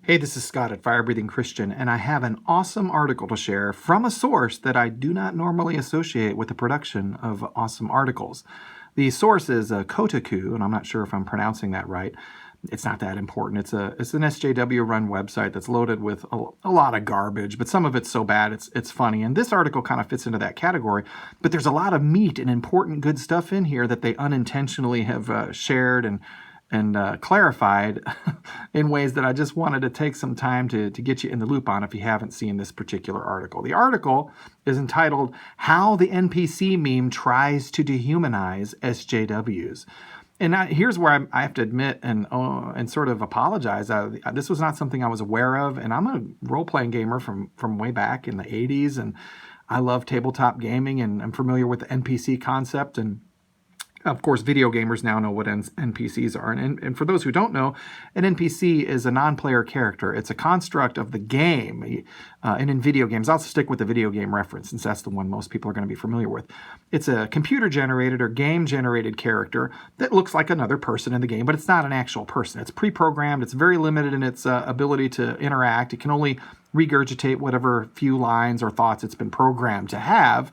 Hey, this is Scott at Fire Breathing Christian, and I have an awesome article to share from a source that I do not normally associate with the production of awesome articles. The source is Kotaku, and I'm not sure if I'm pronouncing that right. It's not that important. It's an SJW run website that's loaded with a lot of garbage, but some of it's so bad it's funny. And this article kind of fits into that category. But there's a lot of meat and important good stuff in here that they unintentionally have shared and clarified in ways that I just wanted to take some time to get you in the loop on if you haven't seen this particular article. The article is entitled, How the NPC Meme Tries to Dehumanize SJWs. And here's where I have to admit and sort of apologize. This was not something I was aware of, and I'm a role-playing gamer from way back in the 80s, and I love tabletop gaming, and I'm familiar with the NPC concept, and of course, video gamers now know what NPCs are. And for those who don't know, an NPC is a non-player character. It's a construct of the game. And in video games, I'll stick with the video game reference since that's the one most people are going to be familiar with. It's a computer-generated or game-generated character that looks like another person in the game, but it's not an actual person. It's pre-programmed. It's very limited in its ability to interact. It can only regurgitate whatever few lines or thoughts it's been programmed to have.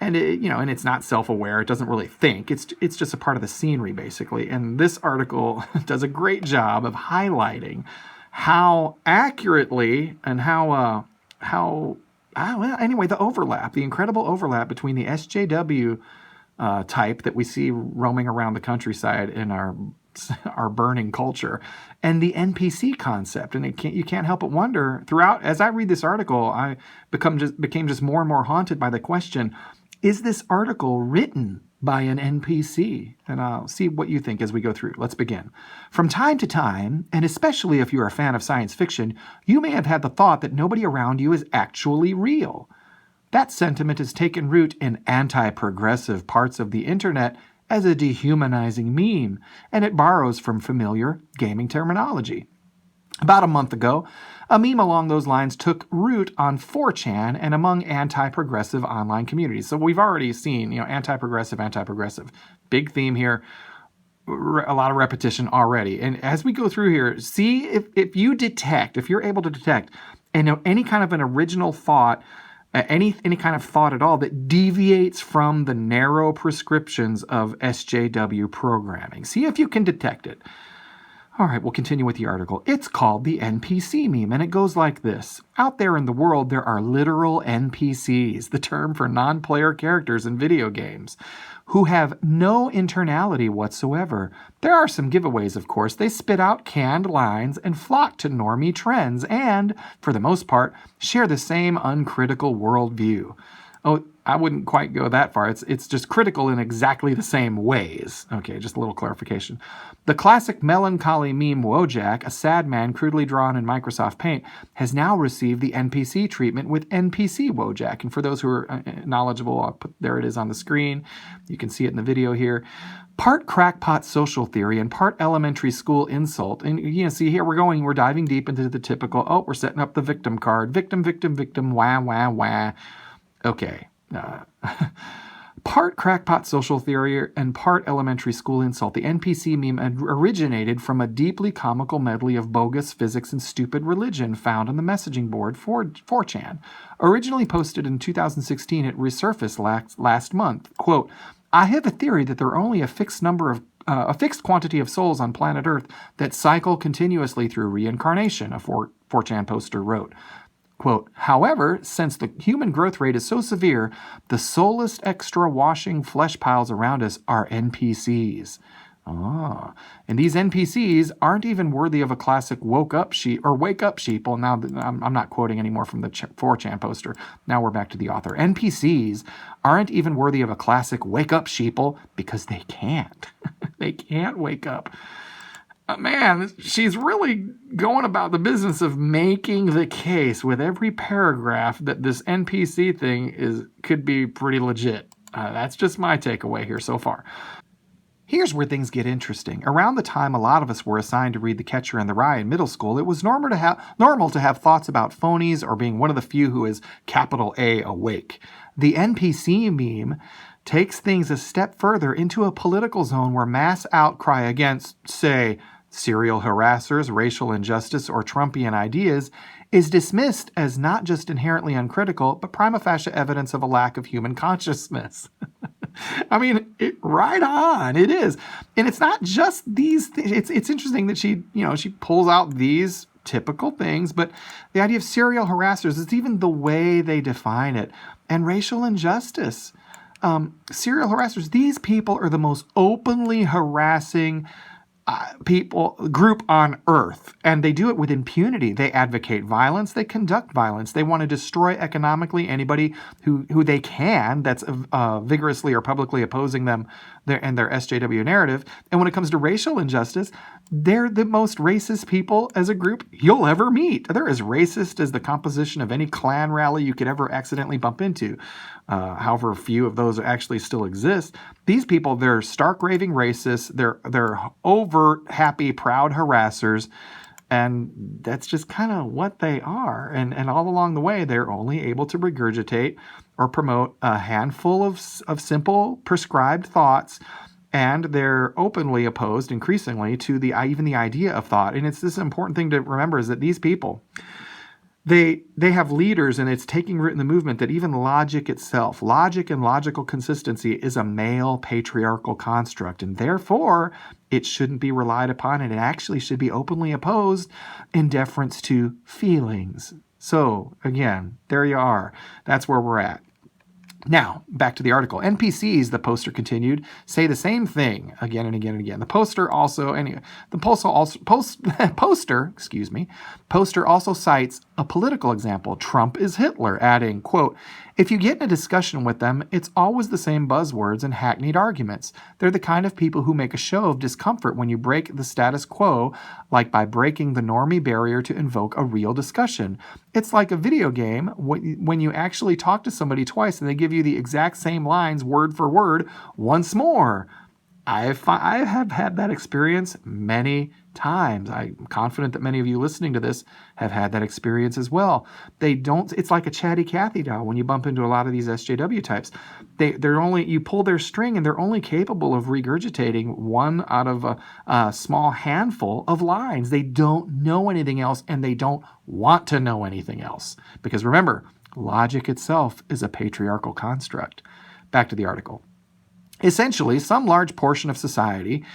And it's not self-aware. It doesn't really think. It's just a part of the scenery, basically. And this article does a great job of highlighting how accurately and the overlap, the incredible overlap between the SJW type that we see roaming around the countryside in our burning culture and the NPC concept. And you can't help but wonder throughout, as I read this article, I became just more and more haunted by the question, is this article written by an NPC? And I'll see what you think as we go through. Let's begin. From time to time, and especially if you're a fan of science fiction, you may have had the thought that nobody around you is actually real. That sentiment has taken root in anti-progressive parts of the internet as a dehumanizing meme, and it borrows from familiar gaming terminology. About a month ago, a meme along those lines took root on 4chan and among anti-progressive online communities. So we've already seen, anti-progressive. Big theme here, a lot of repetition already. And as we go through here, see if you're able to detect any kind of an original thought, any kind of thought at all that deviates from the narrow prescriptions of SJW programming. See if you can detect it. All right, we'll continue with the article. It's called the NPC meme, and it goes like this. Out there in the world, there are literal NPCs, the term for non-player characters in video games, who have no internality whatsoever. There are some giveaways, of course. They spit out canned lines and flock to normie trends and, for the most part, share the same uncritical worldview. Oh, I wouldn't quite go that far. It's just critical in exactly the same ways. Okay, just a little clarification. The classic melancholy meme Wojak, a sad man crudely drawn in Microsoft Paint, has now received the NPC treatment with NPC Wojak. And for those who are knowledgeable, there it is on the screen. You can see it in the video here. Part crackpot social theory and part elementary school insult. And see here we're diving deep into the typical, we're setting up the victim card. Victim, wah, wah, wah. Okay. Part crackpot social theory and part elementary school insult. The NPC meme originated from a deeply comical medley of bogus physics and stupid religion found on the messaging board 4chan. Originally posted in 2016, it resurfaced last month. Quote, I have a theory that there are only a fixed quantity of souls on planet Earth that cycle continuously through reincarnation, a 4chan poster wrote. Quote, however, since the human growth rate is so severe, the soulless extra washing flesh piles around us are NPCs. And these NPCs aren't even worthy of a classic wake up sheeple. Now, I'm not quoting anymore from the 4chan poster. Now we're back to the author. NPCs aren't even worthy of a classic wake up sheeple because they can't. They can't wake up. Man, she's really going about the business of making the case with every paragraph that this NPC thing could be pretty legit. That's just my takeaway here so far. Here's where things get interesting. Around the time a lot of us were assigned to read The Catcher in the Rye in middle school, it was normal to have thoughts about phonies or being one of the few who is capital A awake. The NPC meme takes things a step further into a political zone where mass outcry against, say, serial harassers, racial injustice, or Trumpian ideas is dismissed as not just inherently uncritical, but prima facie evidence of a lack of human consciousness. I mean, right on, it is. And it's not just these things. It's interesting that she pulls out these typical things, but the idea of serial harassers is even the way they define it. And racial injustice. Serial harassers, these people are the most openly harassing group on earth, and they do it with impunity. They advocate violence, they conduct violence, they want to destroy economically anybody who they can that's vigorously or publicly opposing them and their SJW narrative. And when it comes to racial injustice, they're the most racist people as a group you'll ever meet. They're as racist as the composition of any Klan rally you could ever accidentally bump into. However few of those actually still exist. These people, they're stark raving racists. They're overt, happy, proud harassers. And that's just kind of what they are. And all along the way, they're only able to regurgitate or promote a handful of simple prescribed thoughts. And they're openly opposed, increasingly, to even the idea of thought. And it's this important thing to remember is that these people, they have leaders, and it's taking root in the movement that even logic itself, logic and logical consistency, is a male patriarchal construct, and therefore it shouldn't be relied upon, and it actually should be openly opposed in deference to feelings. So again, there you are. That's where we're at. Now, back to the article. NPCs, the poster continued, say the same thing again and again and again. The poster also cites a political example. Trump is Hitler, adding, quote, if you get in a discussion with them, it's always the same buzzwords and hackneyed arguments. They're the kind of people who make a show of discomfort when you break the status quo, like by breaking the normie barrier to invoke a real discussion. It's like a video game when you actually talk to somebody twice and they give you the exact same lines word for word once more. I have had that experience many times. I'm confident that many of you listening to this have had that experience as well. It's like a chatty Cathy doll when you bump into a lot of these SJW types. You pull their string and they're only capable of regurgitating one out of a small handful of lines. They don't know anything else, and they don't want to know anything else. Because remember, logic itself is a patriarchal construct. Back to the article. Essentially, some large portion of society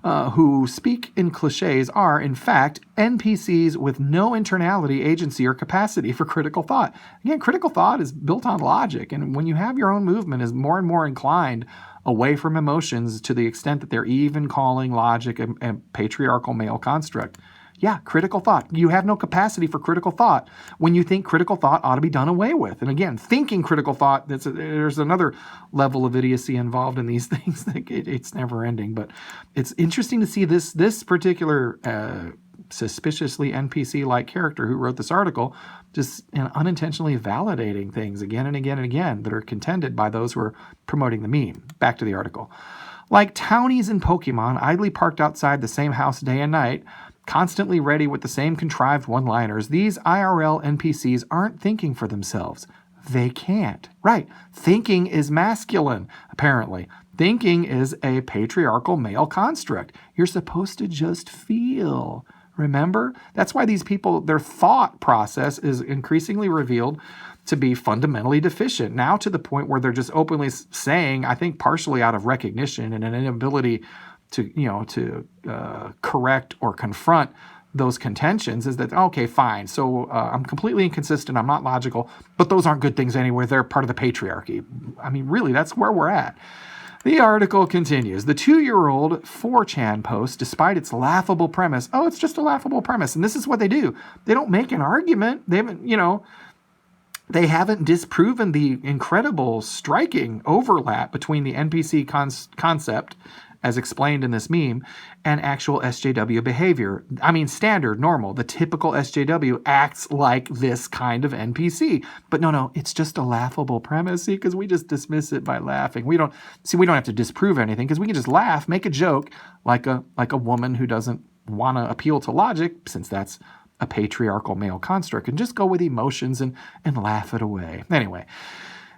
who speak in cliches are, in fact, NPCs with no internality, agency, or capacity for critical thought. Again, critical thought is built on logic, and when you have your own movement is more and more inclined away from emotions to the extent that they're even calling logic a patriarchal male construct. Yeah, critical thought. You have no capacity for critical thought when you think critical thought ought to be done away with. And again, thinking critical thought, there's another level of idiocy involved in these things. It's never ending. But it's interesting to see this particular suspiciously NPC-like character who wrote this article just unintentionally validating things again and again and again that are contended by those who are promoting the meme. Back to the article. Like townies in Pokemon, idly parked outside the same house day and night, constantly ready with the same contrived one-liners, these IRL NPCs aren't thinking for themselves. They can't. Right. Thinking is masculine, apparently. Thinking is a patriarchal male construct. You're supposed to just feel. Remember? That's why these people, their thought process is increasingly revealed to be fundamentally deficient, now to the point where they're just openly saying, I think partially out of recognition and an inability to correct or confront those contentions, is that, okay, fine, so I'm completely inconsistent, I'm not logical, but those aren't good things anyway, they're part of the patriarchy. I mean, really, that's where we're at. The article continues. The 2-year-old 4chan post, despite its laughable premise, it's just a laughable premise, and this is what they do. They don't make an argument. They haven't disproven the incredible, striking overlap between the NPC concept, as explained in this meme, and actual SJW behavior. I mean, standard, normal. The typical SJW acts like this kind of NPC. But no, it's just a laughable premise, because we just dismiss it by laughing. We don't have to disprove anything, because we can just laugh, make a joke, like a woman who doesn't want to appeal to logic, since that's a patriarchal male construct, and just go with emotions and laugh it away. Anyway,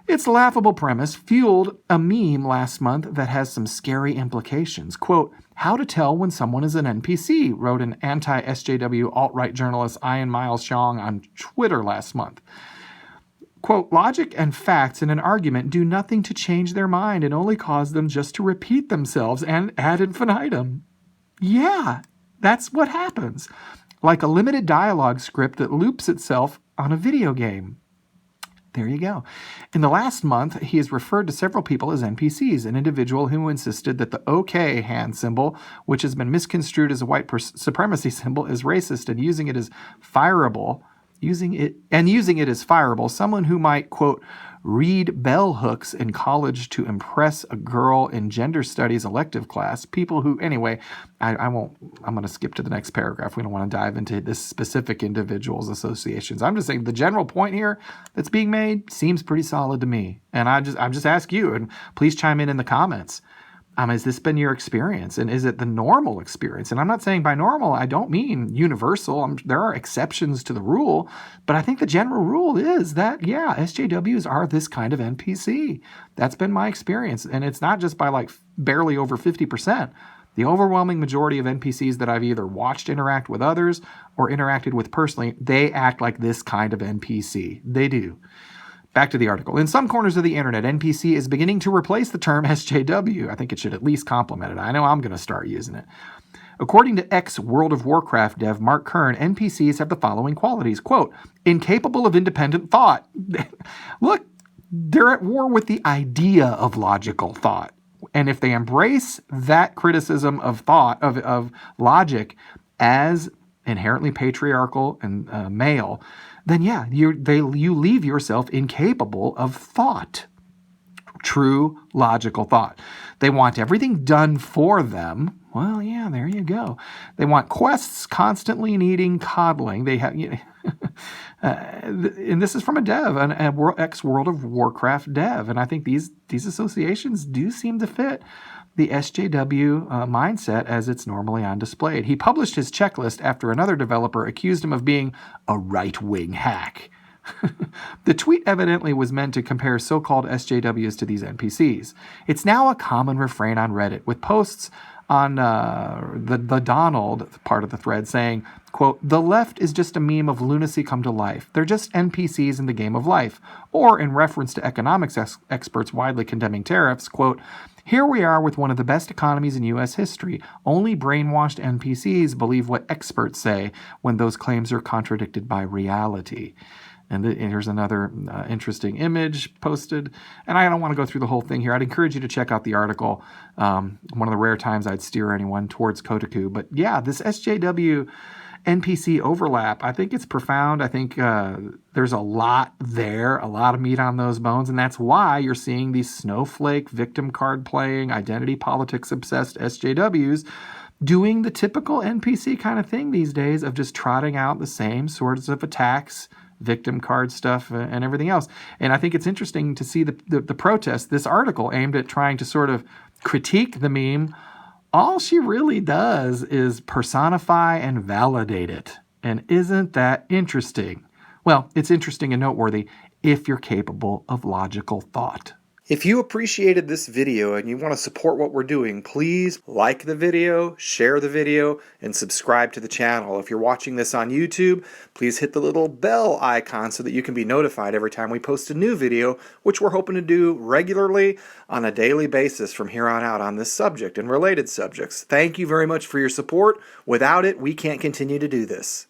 its laughable premise fueled a meme last month that has some scary implications. Quote, How to tell when someone is an NPC, wrote an anti-SJW alt-right journalist Ian Miles Chong on Twitter last month. Quote, logic and facts in an argument do nothing to change their mind and only cause them just to repeat themselves and ad infinitum. Yeah, that's what happens. Like a limited dialogue script that loops itself on a video game. There you go. In the last month, he has referred to several people as NPCs, an individual who insisted that the OK hand symbol, which has been misconstrued as a white supremacy symbol, is racist and using it as fireable. Using it as fireable, someone who might, quote, read bell hooks in college to impress a girl in gender studies elective class. People who, anyway, I'm going to skip to the next paragraph. We don't want to dive into this specific individual's associations. I'm just saying the general point here that's being made seems pretty solid to me. And I'm just ask you, and please chime in the comments. Has this been your experience? And is it the normal experience? And I'm not saying by normal, I don't mean universal. There are exceptions to the rule. But I think the general rule is that, yeah, SJWs are this kind of NPC. That's been my experience. And it's not just by like barely over 50%. The overwhelming majority of NPCs that I've either watched interact with others or interacted with personally, they act like this kind of NPC. They do. Back to the article. In some corners of the internet, NPC is beginning to replace the term SJW. I think it should at least complement it. I know I'm going to start using it. According to ex-World of Warcraft dev Mark Kern, NPCs have the following qualities. Quote, incapable of independent thought. Look, they're at war with the idea of logical thought. And if they embrace that criticism of thought, of logic, as inherently patriarchal and male, then yeah, you leave yourself incapable of thought. True logical thought. They want everything done for them. Well, yeah, there you go. They want quests constantly needing coddling. They have, and this is from a dev, an ex-World of Warcraft dev, and I think these associations do seem to fit the SJW mindset as it's normally on display. He published his checklist after another developer accused him of being a right-wing hack. The tweet evidently was meant to compare so-called SJWs to these NPCs. It's now a common refrain on Reddit, with posts on the Donald part of the thread saying, quote, the left is just a meme of lunacy come to life. They're just NPCs in the game of life. Or in reference to economics experts widely condemning tariffs, quote, here we are with one of the best economies in U.S. history. Only brainwashed NPCs believe what experts say when those claims are contradicted by reality. And here's another interesting image posted. And I don't want to go through the whole thing here. I'd encourage you to check out the article. One of the rare times I'd steer anyone towards Kotaku. But yeah, this SJW NPC overlap, I think it's profound. I think there's a lot there, a lot of meat on those bones. And that's why you're seeing these snowflake, victim card playing, identity politics obsessed SJWs doing the typical NPC kind of thing these days of just trotting out the same sorts of attacks, victim card stuff, and everything else. And I think it's interesting to see the protest, this article aimed at trying to sort of critique the meme. All she really does is personify and validate it. And isn't that interesting? Well, it's interesting and noteworthy if you're capable of logical thought. If you appreciated this video and you want to support what we're doing, please like the video, share the video, and subscribe to the channel. If you're watching this on YouTube, please hit the little bell icon so that you can be notified every time we post a new video, which we're hoping to do regularly on a daily basis from here on out on this subject and related subjects. Thank you very much for your support. Without it, we can't continue to do this.